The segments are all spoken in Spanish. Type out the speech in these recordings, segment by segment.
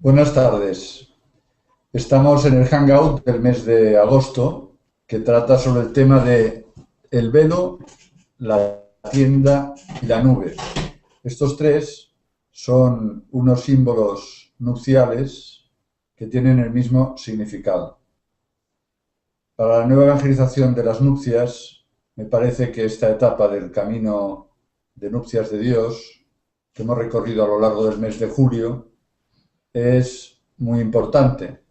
Buenas tardes. Estamos en el Hangout del mes de agosto que trata sobre el tema de el velo, la tienda y la nube. Estos tres son unos símbolos nupciales que tienen el mismo significado. Para la nueva evangelización de las nupcias, me parece que esta etapa del camino de nupcias de Dios, que hemos recorrido a lo largo del mes de julio, es muy importante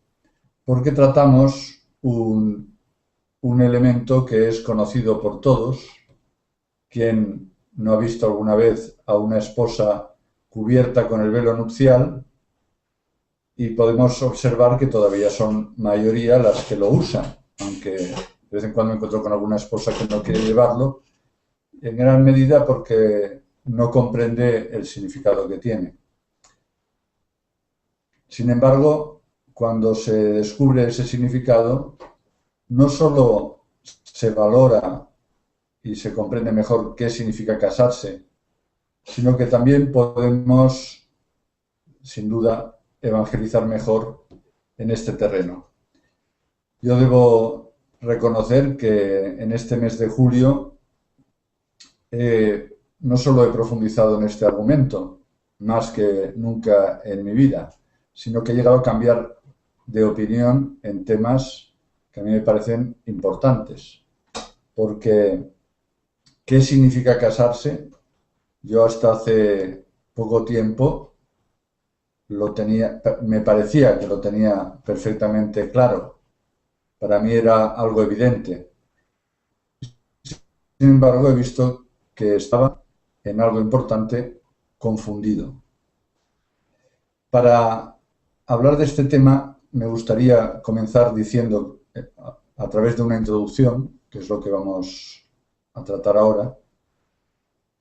porque tratamos un elemento que es conocido por todos. Quien no ha visto alguna vez a una esposa cubierta con el velo nupcial, y podemos observar que todavía son mayoría las que lo usan, aunque de vez en cuando me encuentro con alguna esposa que no quiere llevarlo, en gran medida porque no comprende el significado que tiene. Sin embargo, cuando se descubre ese significado, no solo se valora y se comprende mejor qué significa casarse, sino que también podemos, sin duda, evangelizar mejor en este terreno. Yo debo reconocer que en este mes de julio no solo he profundizado en este argumento, más que nunca en mi vida, sino que he llegado a cambiar de opinión en temas que a mí me parecen importantes. Porque, ¿qué significa casarse? Yo hasta hace poco tiempo me parecía que lo tenía perfectamente claro. Para mí era algo evidente. Sin embargo, he visto que estaba en algo importante confundido. Para hablar de este tema, me gustaría comenzar diciendo, a través de una introducción, que es lo que vamos a tratar ahora,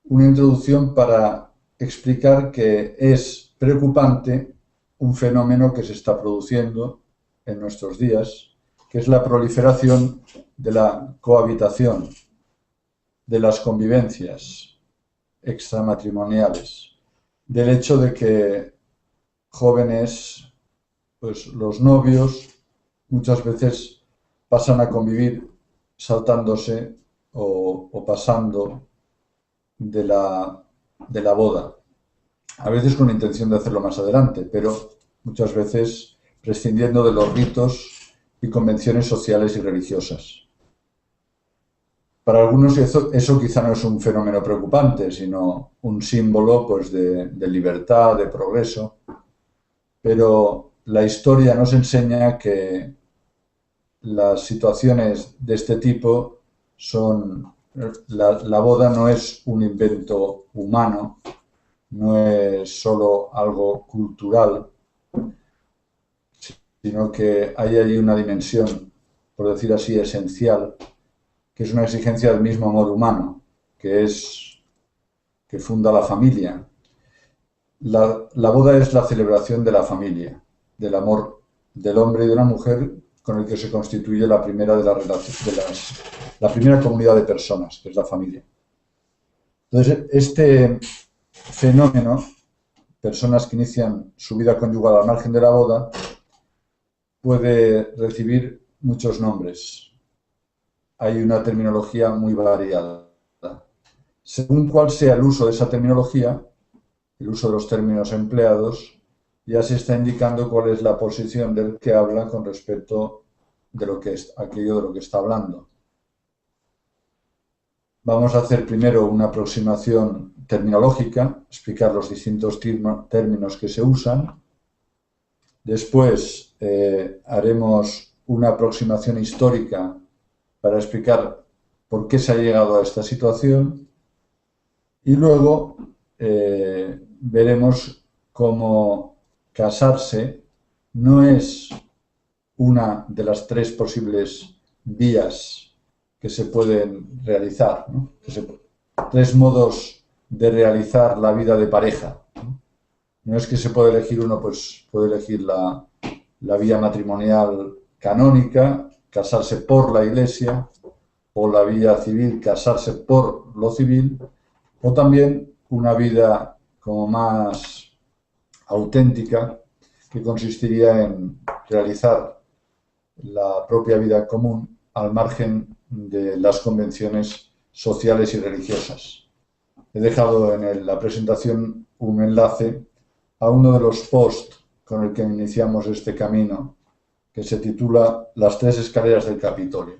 una introducción para explicar que es preocupante un fenómeno que se está produciendo en nuestros días, que es la proliferación de la cohabitación, de las convivencias extramatrimoniales, del hecho de que jóvenes, pues los novios, muchas veces pasan a convivir saltándose o pasando de la boda. A veces con la intención de hacerlo más adelante, pero muchas veces prescindiendo de los ritos y convenciones sociales y religiosas. Para algunos eso quizá no es un fenómeno preocupante, sino un símbolo pues, de libertad, de progreso. Pero la historia nos enseña que las situaciones de este tipo son... La boda no es un invento humano, no es solo algo cultural, sino que hay allí una dimensión, por decir así, esencial, que es una exigencia del mismo amor humano, que funda la familia. La boda es la celebración de la familia, del amor del hombre y de la mujer con el que se constituye la primera de las relaciones, la primera comunidad de personas, que es la familia. Entonces, este fenómeno, personas que inician su vida conyugal al margen de la boda, puede recibir muchos nombres. Hay una terminología muy variada. Según cuál sea el uso de esa terminología, el uso de los términos empleados, ya se está indicando cuál es la posición del que habla con respecto de lo que es aquello de lo que está hablando. Vamos a hacer primero una aproximación terminológica, explicar los distintos términos que se usan. Después haremos una aproximación histórica para explicar por qué se ha llegado a esta situación. Y luego veremos cómo casarse no es una de las tres posibles vías que se pueden realizar, ¿no? Tres modos de realizar la vida de pareja. No es que se puede elegir uno, pues puede elegir la vía matrimonial canónica, casarse por la Iglesia, o la vía civil, casarse por lo civil, o también una vida como más auténtica, que consistiría en realizar la propia vida común al margen de las convenciones sociales y religiosas. He dejado en la presentación un enlace a uno de los posts con el que iniciamos este camino, que se titula Las tres escaleras del Capitolio.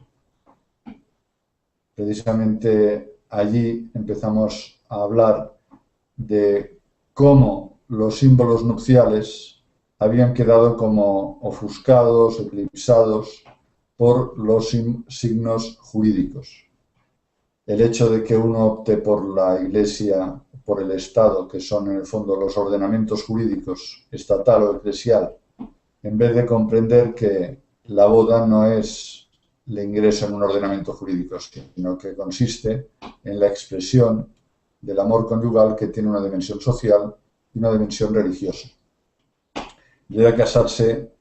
Precisamente allí empezamos a hablar de cómo los símbolos nupciales habían quedado como ofuscados, eclipsados por los signos jurídicos. El hecho de que uno opte por la Iglesia, por el Estado, que son en el fondo los ordenamientos jurídicos, estatal o eclesial, en vez de comprender que la boda no es el ingreso en un ordenamiento jurídico, sino que consiste en la expresión del amor conyugal que tiene una dimensión social y una dimensión religiosa. Y de casarse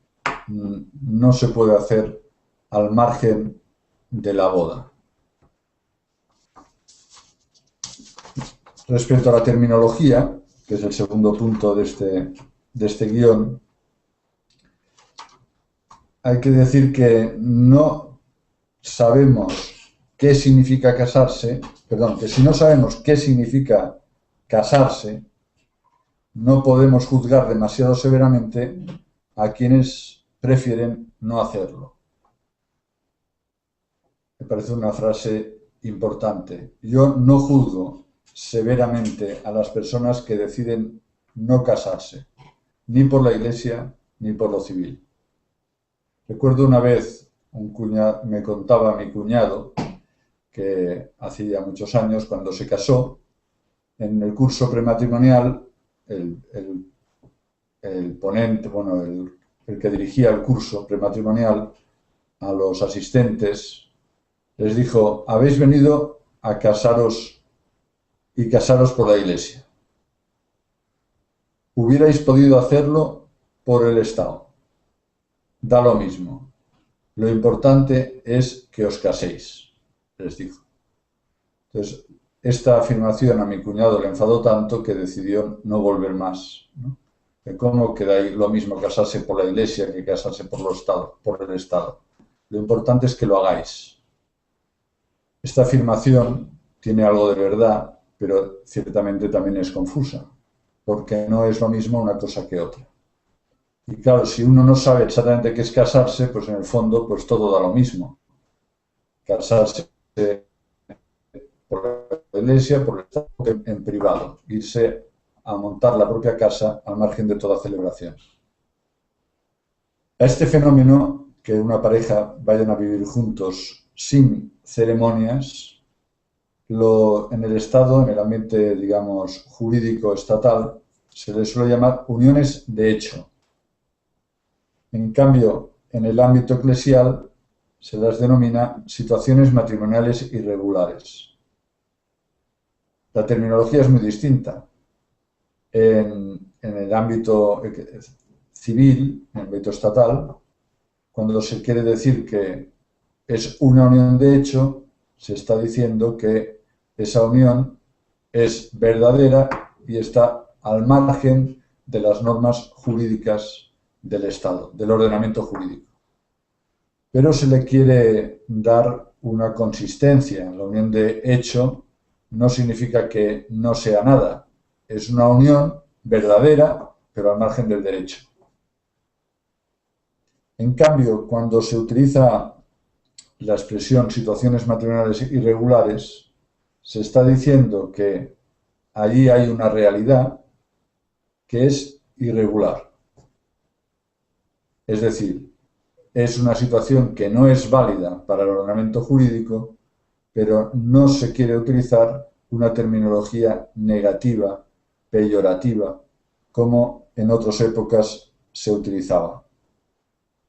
no se puede hacer al margen de la boda. Respecto a la terminología, que es el segundo punto de este guión, hay que decir que no sabemos qué significa casarse, que si no sabemos qué significa casarse, no podemos juzgar demasiado severamente a quienes prefieren no hacerlo. Me parece una frase importante. Yo no juzgo severamente a las personas que deciden no casarse, ni por la Iglesia ni por lo civil. Recuerdo una vez, me contaba mi cuñado, que hacía muchos años, cuando se casó, en el curso prematrimonial, el ponente, el que dirigía el curso prematrimonial, a los asistentes, les dijo: habéis venido a casaros y casaros por la Iglesia. Hubierais podido hacerlo por el Estado. Da lo mismo. Lo importante es que os caséis, les dijo. Entonces, esta afirmación a mi cuñado le enfadó tanto que decidió no volver más, ¿no? ¿Cómo queda ahí lo mismo casarse por la Iglesia que casarse por el Estado? Lo importante es que lo hagáis. Esta afirmación tiene algo de verdad, pero ciertamente también es confusa, porque no es lo mismo una cosa que otra. Y claro, si uno no sabe exactamente qué es casarse, pues en el fondo pues todo da lo mismo. Casarse por la Iglesia, por el Estado, en privado. Irse a montar la propia casa al margen de toda celebración. A este fenómeno, que una pareja vayan a vivir juntos sin ceremonias, en el Estado, en el ambiente, digamos, jurídico estatal, se le suele llamar uniones de hecho. En cambio, en el ámbito eclesial se las denomina situaciones matrimoniales irregulares. La terminología es muy distinta. En el ámbito civil, en el ámbito estatal, cuando se quiere decir que es una unión de hecho, se está diciendo que esa unión es verdadera y está al margen de las normas jurídicas del Estado, del ordenamiento jurídico. Pero se le quiere dar una consistencia. La unión de hecho no significa que no sea nada. Es una unión verdadera, pero al margen del derecho. En cambio, cuando se utiliza la expresión situaciones matrimoniales irregulares, se está diciendo que allí hay una realidad que es irregular. Es decir, es una situación que no es válida para el ordenamiento jurídico, pero no se quiere utilizar una terminología negativa, peyorativa, como en otras épocas se utilizaba.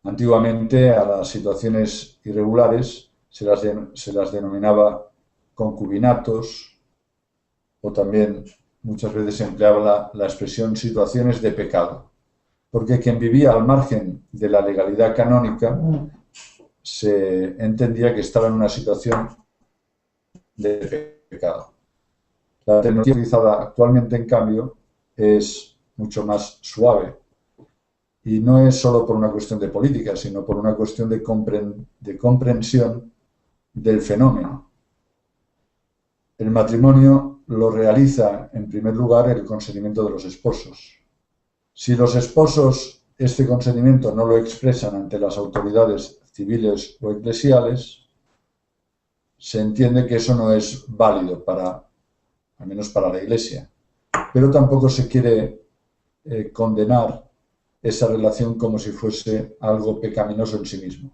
Antiguamente a las situaciones irregulares se las denominaba concubinatos, o también muchas veces se empleaba la expresión situaciones de pecado, porque quien vivía al margen de la legalidad canónica se entendía que estaba en una situación de pecado. La terminología utilizada actualmente, en cambio, es mucho más suave. Y no es solo por una cuestión de política, sino por una cuestión de comprensión del fenómeno. El matrimonio lo realiza, en primer lugar, el consentimiento de los esposos. Si los esposos este consentimiento no lo expresan ante las autoridades civiles o eclesiales, se entiende que eso no es válido al menos para la Iglesia. Pero tampoco se quiere condenar esa relación como si fuese algo pecaminoso en sí mismo.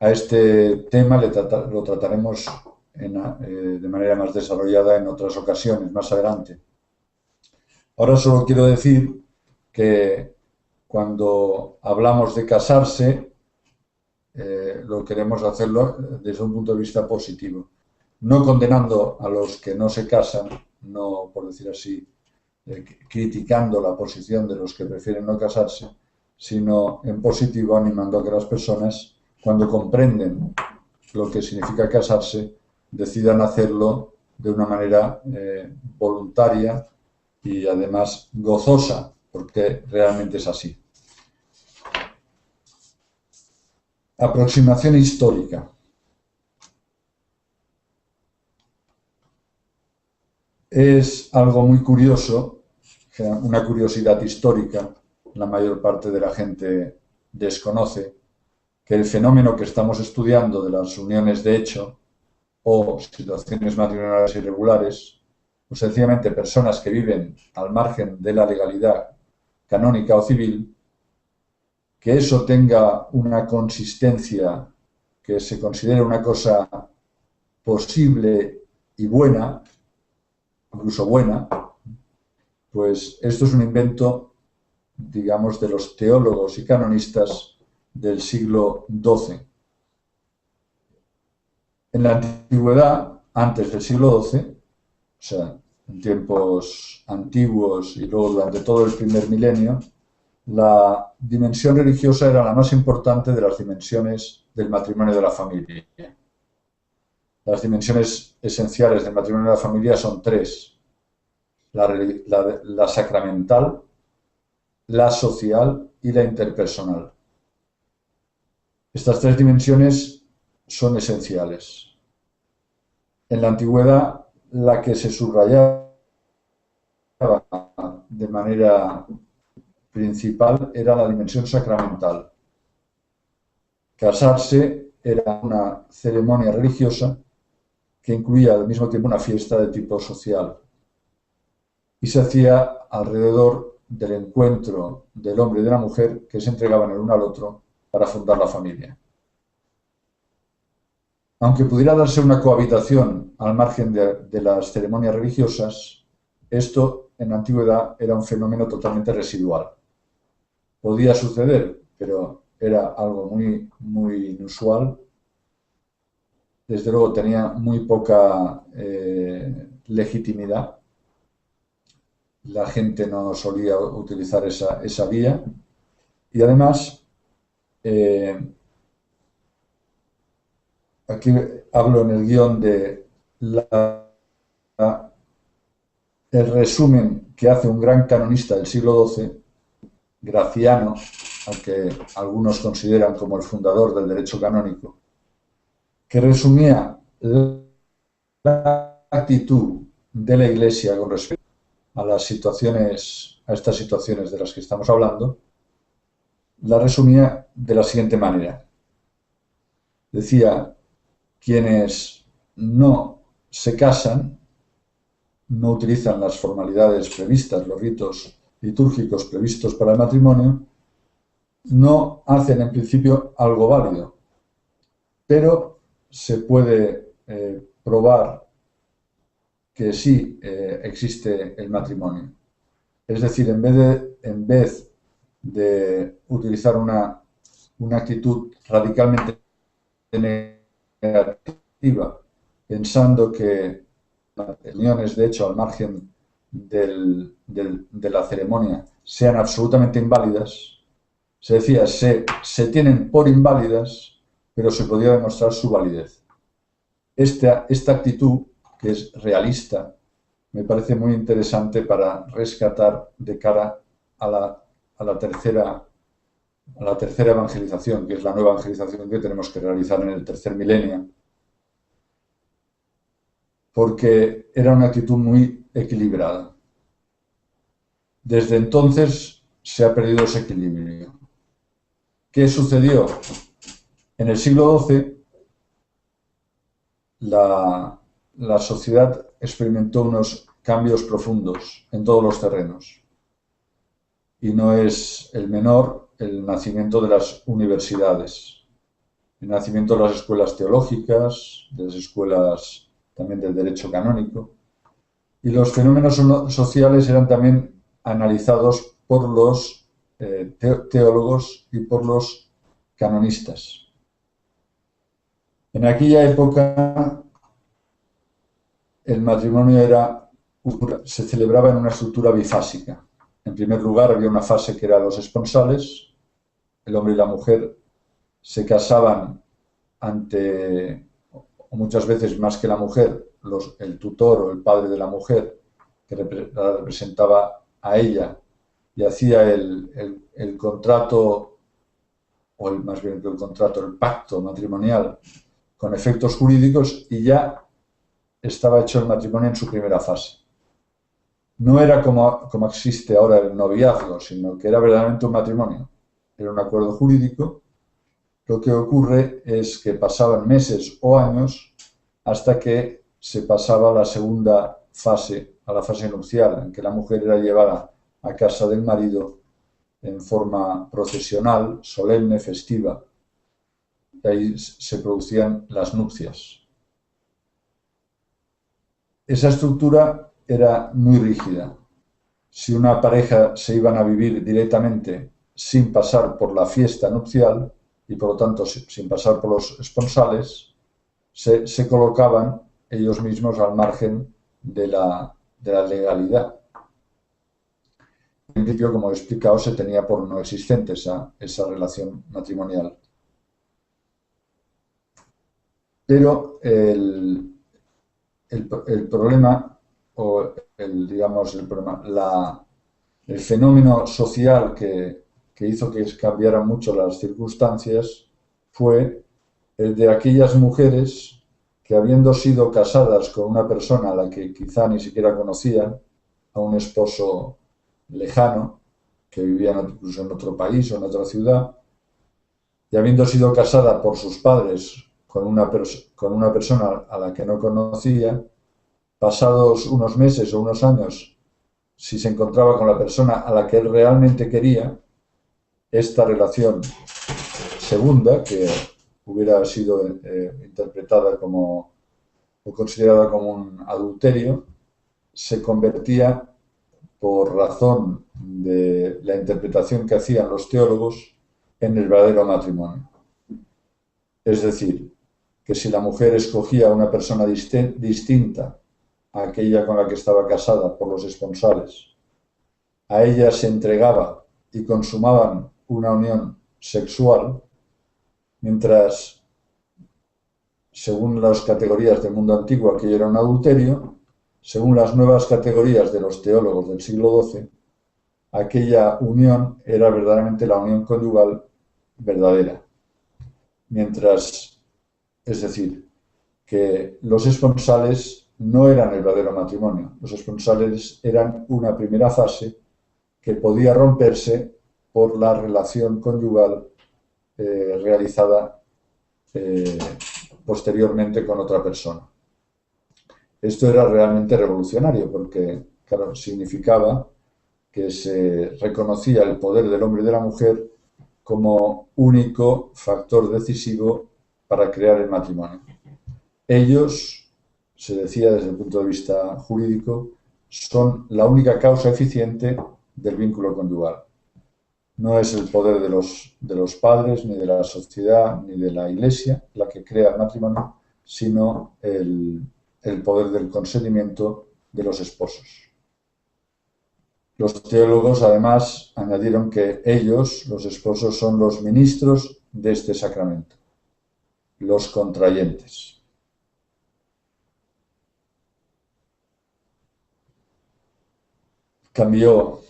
A este tema lo trataremos de manera más desarrollada en otras ocasiones, más adelante. Ahora solo quiero decir que cuando hablamos de casarse, lo queremos hacerlo desde un punto de vista positivo, no condenando a los que no se casan, no, por decir así, criticando la posición de los que prefieren no casarse, sino en positivo animando a que las personas, cuando comprenden lo que significa casarse, decidan hacerlo de una manera voluntaria y además gozosa, porque realmente es así. Aproximación histórica. Es algo muy curioso, una curiosidad histórica, la mayor parte de la gente desconoce, que el fenómeno que estamos estudiando de las uniones de hecho o situaciones matrimoniales irregulares, o sencillamente personas que viven al margen de la legalidad canónica o civil, que eso tenga una consistencia, que se considere una cosa posible y buena, incluso buena, pues esto es un invento, digamos, de los teólogos y canonistas del siglo XII. En la antigüedad, antes del siglo XII, o sea, en tiempos antiguos y luego durante todo el primer milenio, la dimensión religiosa era la más importante de las dimensiones del matrimonio y de la familia. Las dimensiones esenciales del matrimonio y de la familia son tres: la sacramental, la social y la interpersonal. Estas tres dimensiones son esenciales. En la antigüedad, la que se subrayaba de manera principal era la dimensión sacramental. Casarse era una ceremonia religiosa que incluía al mismo tiempo una fiesta de tipo social y se hacía alrededor del encuentro del hombre y de la mujer que se entregaban el uno al otro para fundar la familia. Aunque pudiera darse una cohabitación al margen de las ceremonias religiosas, esto en la antigüedad era un fenómeno totalmente residual. Podía suceder, pero era algo muy, muy inusual. Desde luego tenía muy poca legitimidad. La gente no solía utilizar esa vía. Y además, aquí hablo en el guión de el resumen que hace un gran canonista del siglo XII, Graciano, al que algunos consideran como el fundador del derecho canónico, que resumía la actitud de la Iglesia con respecto a estas situaciones de las que estamos hablando, la resumía de la siguiente manera. Decía: quienes no se casan, no utilizan las formalidades previstas, los ritos litúrgicos previstos para el matrimonio, no hacen en principio algo válido, pero se puede probar que sí existe el matrimonio. Es decir, en vez de utilizar una actitud radicalmente negativa, pensando que las uniones de hecho al margen de la ceremonia sean absolutamente inválidas, se decía, se tienen por inválidas, pero se podía demostrar su validez. Esta actitud, que es realista, me parece muy interesante para rescatar de cara a la a la tercera evangelización, que es la nueva evangelización que tenemos que realizar en el tercer milenio, porque era una actitud muy equilibrada. Desde entonces se ha perdido ese equilibrio. ¿Qué sucedió? En el siglo XII la sociedad experimentó unos cambios profundos en todos los terrenos. Y no es el menor el nacimiento de las universidades, el nacimiento de las escuelas teológicas, de las escuelas también del derecho canónico. Y los fenómenos sociales eran también analizados por los teólogos y por los canonistas. En aquella época el matrimonio se celebraba en una estructura bifásica. En primer lugar, había una fase que era los esponsales. El hombre y la mujer se casaban ante, o muchas veces más que la mujer, el tutor o el padre de la mujer, que la representaba a ella y hacía el contrato, o más bien que el contrato, el pacto matrimonial con efectos jurídicos, y ya estaba hecho el matrimonio en su primera fase. No era como existe ahora el noviazgo, sino que era verdaderamente un matrimonio. Era un acuerdo jurídico. Lo que ocurre es que pasaban meses o años hasta que se pasaba a la segunda fase, a la fase nupcial, en que la mujer era llevada a casa del marido en forma procesional, solemne, festiva. Y ahí se producían las nupcias. Esa estructura era muy rígida. Si una pareja se iban a vivir directamente sin pasar por la fiesta nupcial y por lo tanto sin pasar por los esponsales, se colocaban ellos mismos al margen de la legalidad. En principio, como he explicado, se tenía por no existente esa relación matrimonial. Pero el problema, o el fenómeno social que hizo que cambiaran mucho las circunstancias fue el de aquellas mujeres que, habiendo sido casadas con una persona a la que quizá ni siquiera conocían, a un esposo lejano, que vivía incluso en otro país o en otra ciudad, y habiendo sido casada por sus padres con una persona a la que no conocía, pasados unos meses o unos años, si se encontraba con la persona a la que él realmente quería, esta relación segunda, que hubiera sido interpretada como o considerada como un adulterio, se convertía, por razón de la interpretación que hacían los teólogos, en el verdadero matrimonio. Es decir, que si la mujer escogía a una persona distinta a aquella con la que estaba casada por los esponsales, a ella se entregaba y consumaban una unión sexual, mientras, según las categorías del mundo antiguo, aquello era un adulterio. Según las nuevas categorías de los teólogos del siglo XII, aquella unión era verdaderamente la unión conyugal verdadera. Mientras, es decir, que los esponsales no eran el verdadero matrimonio. Los esponsales eran una primera fase que podía romperse por la relación conyugal realizada posteriormente con otra persona. Esto era realmente revolucionario porque, claro, significaba que se reconocía el poder del hombre y de la mujer como único factor decisivo para crear el matrimonio. Ellos, se decía desde el punto de vista jurídico, son la única causa eficiente del vínculo conyugal. No es el poder de los padres, ni de la sociedad, ni de la Iglesia la que crea el matrimonio, sino el poder del consentimiento de los esposos. Los teólogos, además, añadieron que ellos, los esposos, son los ministros de este sacramento, los contrayentes. Cambió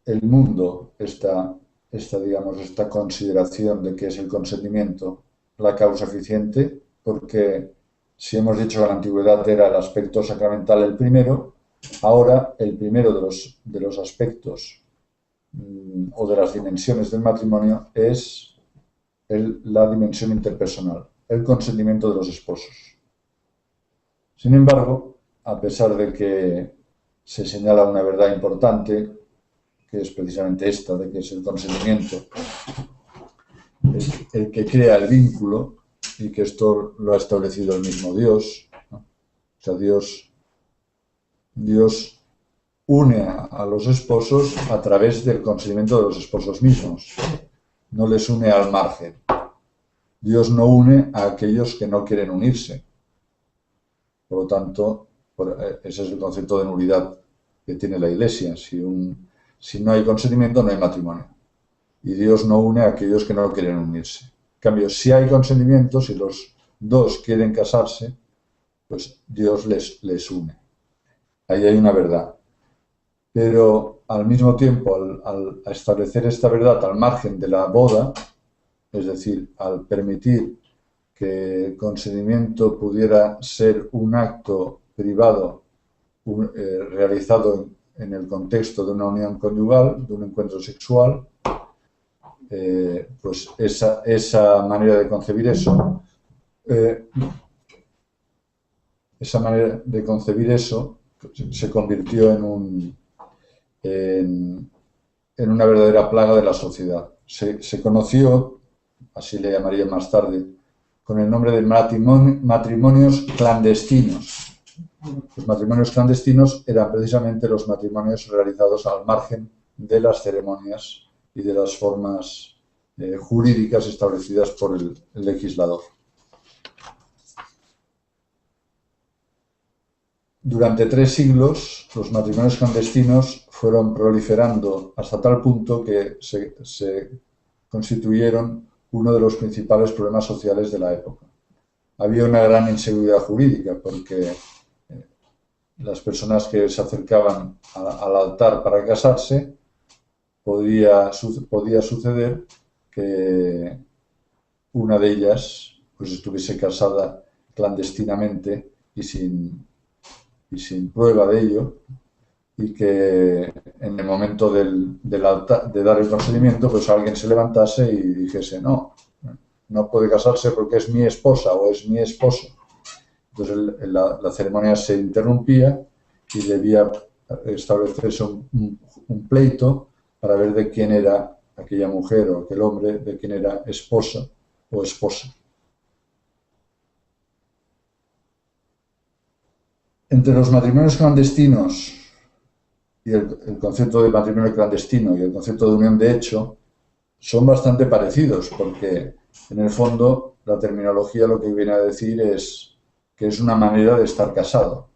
el mundo digamos, esta consideración de que es el consentimiento la causa eficiente, porque si hemos dicho que en la antigüedad era el aspecto sacramental el primero, ahora el primero de los aspectos o de las dimensiones del matrimonio es la dimensión interpersonal, el consentimiento de los esposos. Sin embargo, a pesar de que se señala una verdad importante, que es precisamente esta, de que es el consentimiento el que crea el vínculo, y que esto lo ha establecido el mismo Dios, ¿no? O sea, Dios une a los esposos a través del consentimiento de los esposos mismos, no les une al margen. Dios no une a aquellos que no quieren unirse. Por lo tanto, ese es el concepto de nulidad que tiene la Iglesia. Si no hay consentimiento, no hay matrimonio. Y Dios no une a aquellos que no quieren unirse. En cambio, si hay consentimiento, si los dos quieren casarse, pues Dios les une. Ahí hay una verdad. Pero al mismo tiempo, al establecer esta verdad al margen de la boda, es decir, al permitir que el consentimiento pudiera ser un acto privado realizado en el contexto de una unión conyugal, de un encuentro sexual, pues esa manera de concebir eso, se convirtió en una verdadera plaga de la sociedad. Se conoció, así le llamaría más tarde, con el nombre de matrimonios clandestinos. Los matrimonios clandestinos eran precisamente los matrimonios realizados al margen de las ceremonias y de las formas jurídicas establecidas por el legislador. Durante 3 siglos, los matrimonios clandestinos fueron proliferando hasta tal punto que se constituyeron uno de los principales problemas sociales de la época. Había una gran inseguridad jurídica porque las personas que se acercaban al altar para casarse, podía suceder que una de ellas pues estuviese casada clandestinamente y sin prueba de ello, y que en el momento de dar el consentimiento, pues alguien se levantase y dijese, no puede casarse porque es mi esposa o es mi esposo. Entonces la ceremonia se interrumpía y debía establecerse un pleito para ver de quién era aquella mujer o aquel hombre, de quién era esposa o esposa. Entre los matrimonios clandestinos y el concepto de matrimonio clandestino y el concepto de unión de hecho son bastante parecidos, porque en el fondo la terminología lo que viene a decir es que es una manera de estar casado.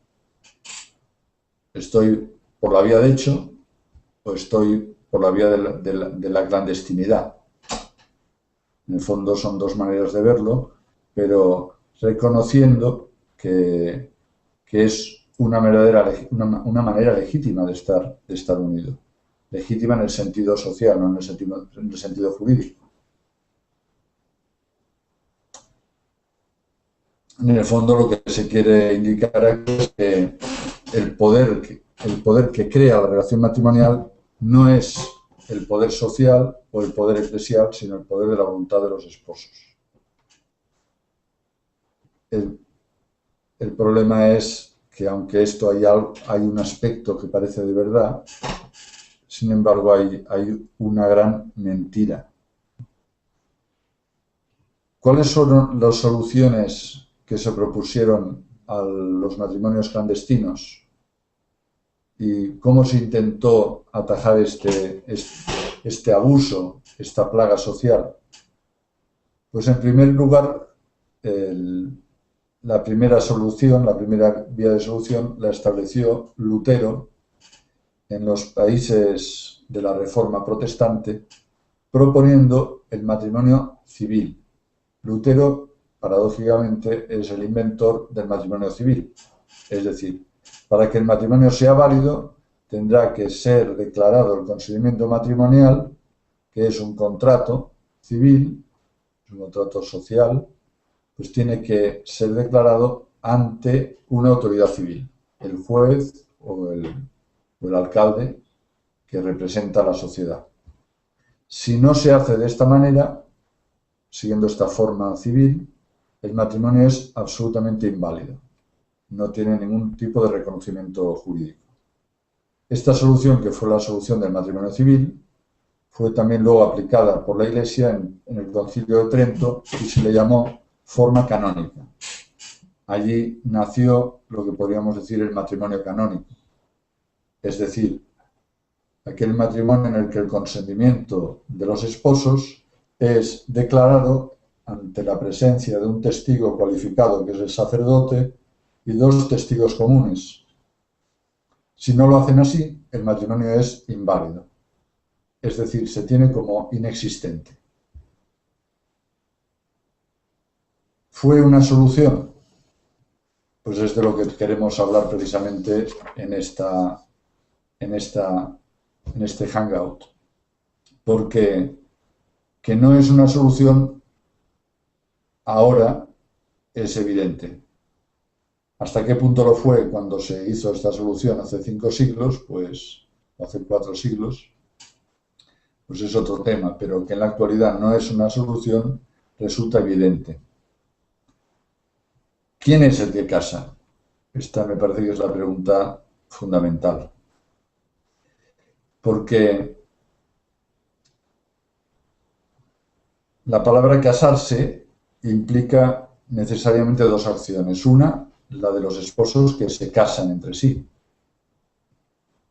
Estoy por la vía de hecho o estoy por la vía de la clandestinidad. En el fondo son dos maneras de verlo, pero reconociendo que es una manera legítima de estar unido. Legítima en el sentido social, no en el sentido jurídico. En el fondo lo que se quiere indicar aquí es que el poder que crea la relación matrimonial no es el poder social o el poder eclesial, sino el poder de la voluntad de los esposos. El problema es que aunque esto hay un aspecto que parece de verdad, sin embargo hay una gran mentira. ¿Cuáles son las soluciones que se propusieron a los matrimonios clandestinos? ¿Y cómo se intentó atajar este abuso, esta plaga social? Pues en primer lugar, la primera vía de solución la estableció Lutero en los países de la Reforma protestante, proponiendo el matrimonio civil. Lutero, paradójicamente, es el inventor del matrimonio civil. Es decir, para que el matrimonio sea válido, tendrá que ser declarado el consentimiento matrimonial, que es un contrato civil, un contrato social, pues tiene que ser declarado ante una autoridad civil, el juez o el alcalde que representa a la sociedad. Si no se hace de esta manera, siguiendo esta forma civil, el matrimonio es absolutamente inválido. No tiene ningún tipo de reconocimiento jurídico. Esta solución, que fue la solución del matrimonio civil, fue también luego aplicada por la Iglesia en el Concilio de Trento y se le llamó forma canónica. Allí nació lo que podríamos decir el matrimonio canónico, es decir, aquel matrimonio en el que el consentimiento de los esposos es declarado ante la presencia de un testigo cualificado, que es el sacerdote, y dos testigos comunes. Si no lo hacen así, el matrimonio es inválido, es decir, se tiene como inexistente. ¿Fue una solución? Pues es de lo que queremos hablar precisamente en este hangout, porque que no es una solución ahora es evidente. ¿Hasta qué punto lo fue cuando se hizo esta solución hace 5 siglos? Pues hace 4 siglos, pues es otro tema, pero que en la actualidad no es una solución resulta evidente. ¿Quién es el que casa? Esta me parece que es la pregunta fundamental. Porque la palabra casarse implica necesariamente dos acciones. Una, la de los esposos que se casan entre sí.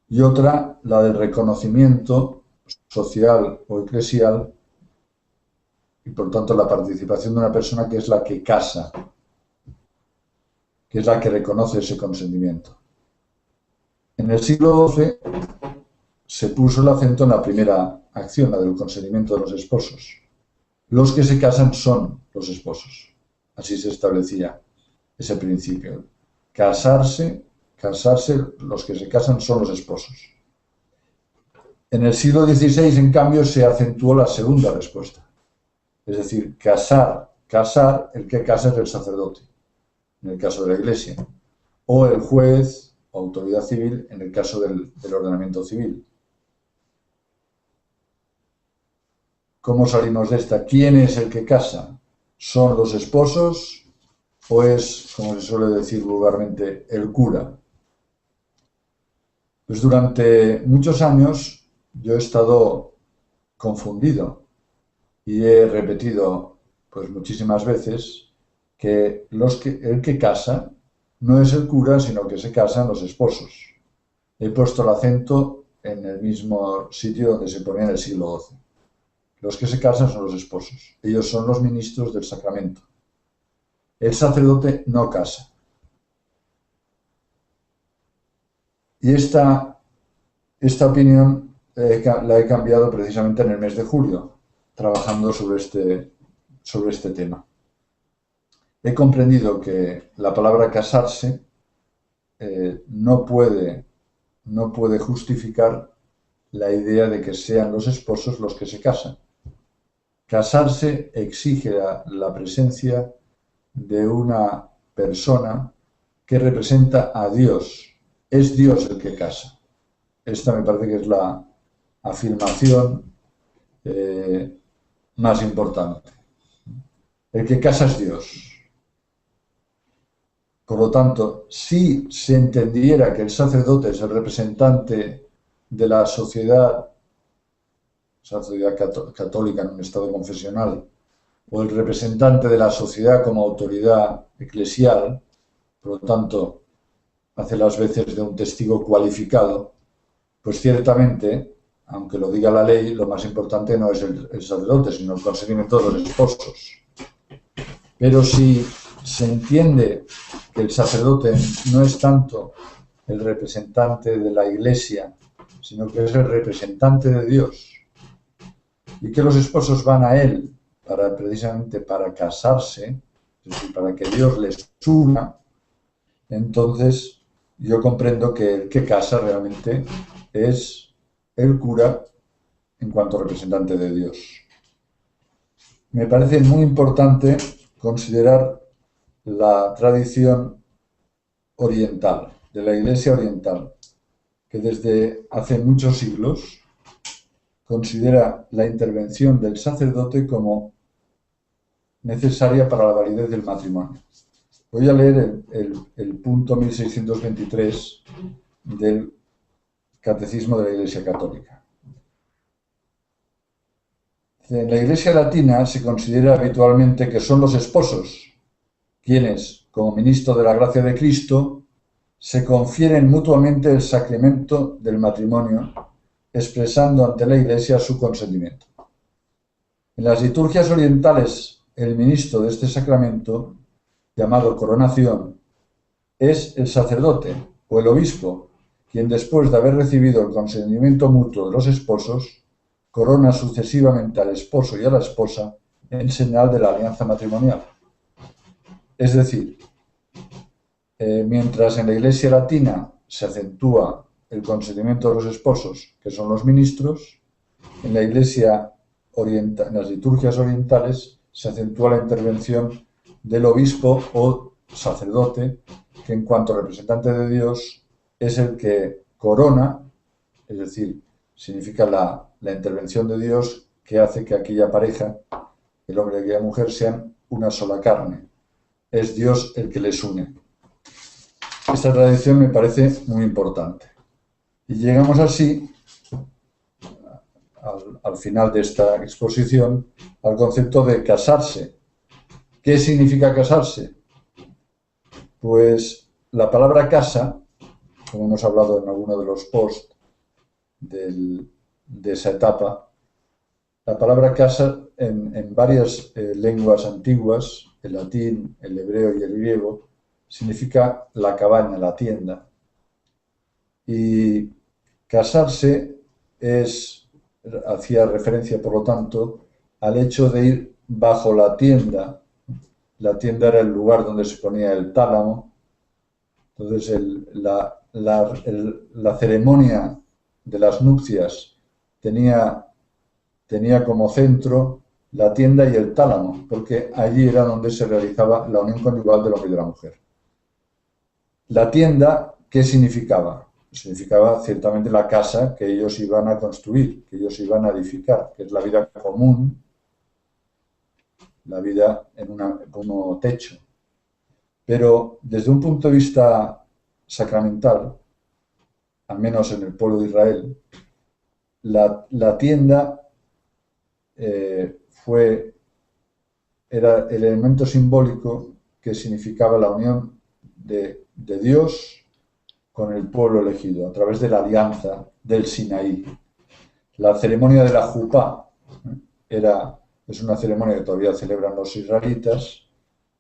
Y otra, la del reconocimiento social o eclesial y por tanto la participación de una persona que es la que casa, que es la que reconoce ese consentimiento. En el siglo XII se puso el acento en la primera acción, la del consentimiento de los esposos. Los que se casan son los esposos. Así se establecía ese principio. Casarse, los que se casan son los esposos. En el siglo XVI, en cambio, se acentuó la segunda respuesta. Es decir, casar, el que casa es el sacerdote, en el caso de la Iglesia, o el juez o autoridad civil, en el caso del ordenamiento civil. ¿Cómo salimos de esta? ¿Quién es el que casa? ¿Son los esposos o es, como se suele decir vulgarmente, el cura? Pues durante muchos años yo he estado confundido y he repetido pues muchísimas veces que el que casa no es el cura, sino que se casan los esposos. He puesto el acento en el mismo sitio donde se ponía en el siglo XII. Los que se casan son los esposos. Ellos son los ministros del sacramento. El sacerdote no casa. Y esta opinión la he cambiado precisamente en el mes de julio, trabajando sobre este tema. He comprendido que la palabra casarse no puede justificar la idea de que sean los esposos los que se casan. Casarse exige la presencia de una persona que representa a Dios. Es Dios el que casa. Esta me parece que es la afirmación más importante. El que casa es Dios. Por lo tanto, si se entendiera que el sacerdote es el representante de la sociedad católica en un estado confesional, o el representante de la sociedad como autoridad eclesial, por lo tanto, hace las veces de un testigo cualificado, pues ciertamente, aunque lo diga la ley, lo más importante no es el sacerdote, sino el consentimiento de los esposos. Pero si se entiende que el sacerdote no es tanto el representante de la Iglesia, sino que es el representante de Dios, y que los esposos van a él precisamente para casarse, es decir, para que Dios les una, entonces yo comprendo que el que casa realmente es el cura en cuanto representante de Dios. Me parece muy importante considerar la tradición oriental, de la Iglesia oriental, que desde hace muchos siglos considera la intervención del sacerdote como necesaria para la validez del matrimonio. Voy a leer el punto 1623 del Catecismo de la Iglesia Católica. En la Iglesia latina se considera habitualmente que son los esposos quienes, como ministros de la gracia de Cristo, se confieren mutuamente el sacramento del matrimonio, expresando ante la Iglesia su consentimiento. En las liturgias orientales, el ministro de este sacramento, llamado coronación, es el sacerdote o el obispo, quien después de haber recibido el consentimiento mutuo de los esposos, corona sucesivamente al esposo y a la esposa en señal de la alianza matrimonial. Es decir, mientras en la Iglesia latina se acentúa el consentimiento de los esposos, que son los ministros, en la Iglesia oriental, en las liturgias orientales, se acentúa la intervención del obispo o sacerdote, que en cuanto representante de Dios es el que corona, es decir, significa la intervención de Dios que hace que aquella pareja, el hombre y aquella mujer, sean una sola carne. Es Dios el que les une. Esta tradición me parece muy importante. Y llegamos así, al final de esta exposición, al concepto de casarse. ¿Qué significa casarse? Pues la palabra casa, como hemos hablado en alguno de los posts de esa etapa, la palabra casa en varias lenguas antiguas, el latín, el hebreo y el griego, significa la cabaña, la tienda. Y casarse hacía referencia, por lo tanto, al hecho de ir bajo la tienda. La tienda era el lugar donde se ponía el tálamo. Entonces, la ceremonia de las nupcias tenía como centro la tienda y el tálamo, porque allí era donde se realizaba la unión conyugal del hombre y de la mujer. La tienda, ¿qué significaba? Significaba ciertamente la casa que ellos iban a construir, que ellos iban a edificar, que es la vida común, la vida como techo. Pero desde un punto de vista sacramental, al menos en el pueblo de Israel, la tienda era el elemento simbólico que significaba la unión de Dios con el pueblo elegido, a través de la alianza del Sinaí. La ceremonia de la Jupá es una ceremonia que todavía celebran los israelitas,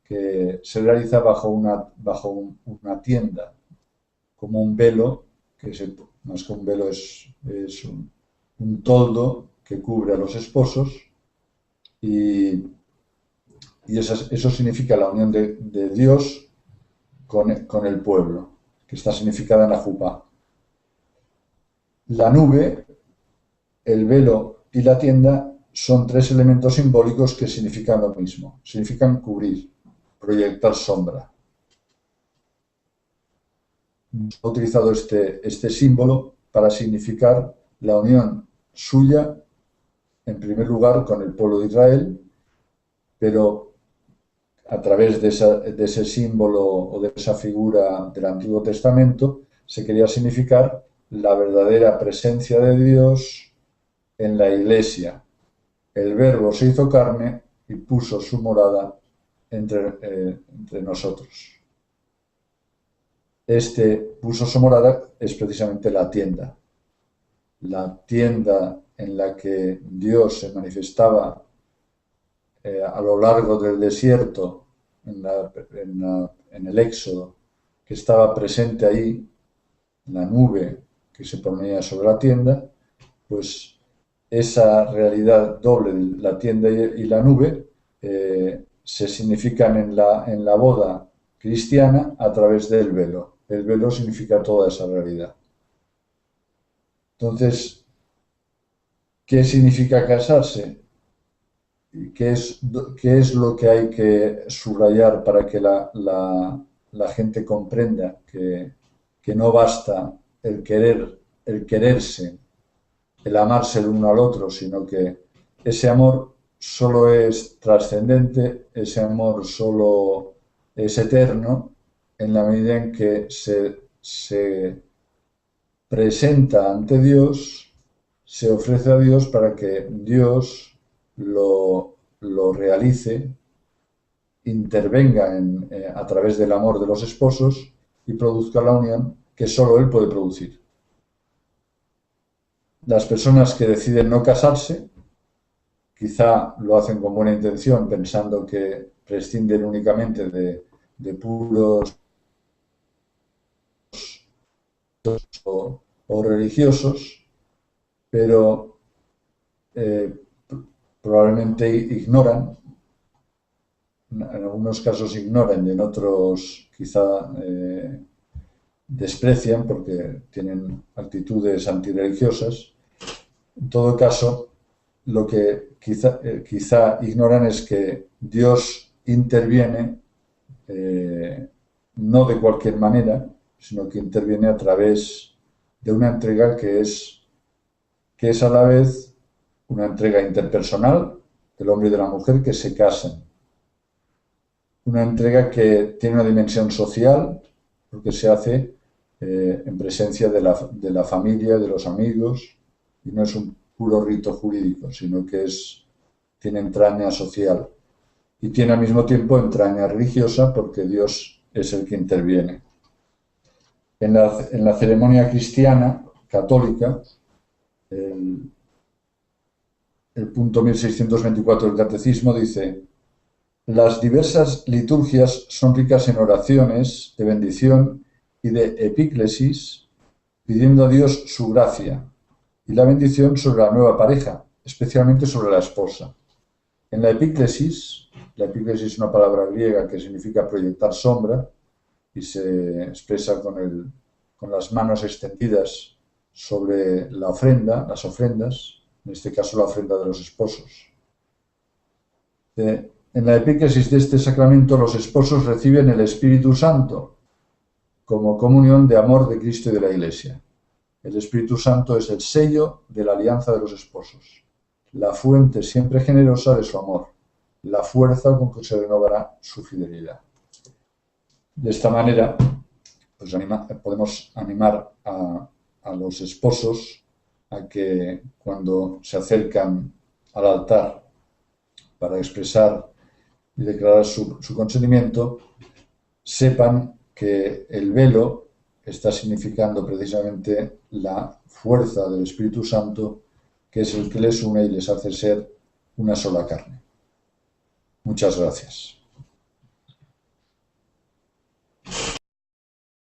que se realiza bajo una tienda, como un velo, más que un velo es un toldo que cubre a los esposos, y eso significa la unión de Dios con el pueblo, que está significada en la Jupá. La nube, el velo y la tienda son tres elementos simbólicos que significan lo mismo, significan cubrir, proyectar sombra. Ha utilizado este símbolo para significar la unión suya, en primer lugar, con el pueblo de Israel, pero a través de ese símbolo o de esa figura del Antiguo Testamento se quería significar la verdadera presencia de Dios en la Iglesia. El Verbo se hizo carne y puso su morada entre nosotros. Puso su morada es precisamente la tienda en la que Dios se manifestaba a lo largo del desierto, en el Éxodo, que estaba presente ahí, la nube que se ponía sobre la tienda, pues esa realidad doble de la tienda y la nube se significan en la boda cristiana a través del velo. el velo significa toda esa realidad. Entonces, ¿qué significa casarse? ¿Qué es lo que hay que subrayar para que la gente comprenda que no basta el quererse, el amarse el uno al otro, sino que ese amor solo es trascendente, ese amor solo es eterno en la medida en que se presenta ante Dios, se ofrece a Dios para que Dios lo realice, intervenga a través del amor de los esposos y produzca la unión que solo Él puede producir. Las personas que deciden no casarse, quizá lo hacen con buena intención, pensando que prescinden únicamente de puros o religiosos, pero probablemente ignoran, en algunos casos ignoran y en otros quizá desprecian porque tienen actitudes antirreligiosas. En todo caso, lo que quizá ignoran es que Dios interviene no de cualquier manera, sino que interviene a través de una entrega que es a la vez una entrega interpersonal del hombre y de la mujer que se casan. Una entrega que tiene una dimensión social, porque se hace en presencia de la familia, de los amigos, y no es un puro rito jurídico, sino que tiene entraña social y tiene al mismo tiempo entraña religiosa porque Dios es el que interviene. En la ceremonia cristiana, católica, el punto 1624 del Catecismo dice: las diversas liturgias son ricas en oraciones de bendición y de epíclesis, pidiendo a Dios su gracia y la bendición sobre la nueva pareja, especialmente sobre la esposa. En la epíclesis es una palabra griega que significa proyectar sombra y se expresa con las manos extendidas sobre la ofrenda, las ofrendas, en este caso la ofrenda de los esposos. En la epíclesis de este sacramento los esposos reciben el Espíritu Santo como comunión de amor de Cristo y de la Iglesia. El Espíritu Santo es el sello de la alianza de los esposos, la fuente siempre generosa de su amor, la fuerza con que se renovará su fidelidad. De esta manera, pues podemos animar a los esposos a que cuando se acercan al altar para expresar y declarar su consentimiento, sepan que el velo está significando precisamente la fuerza del Espíritu Santo, que es el que les une y les hace ser una sola carne. Muchas gracias.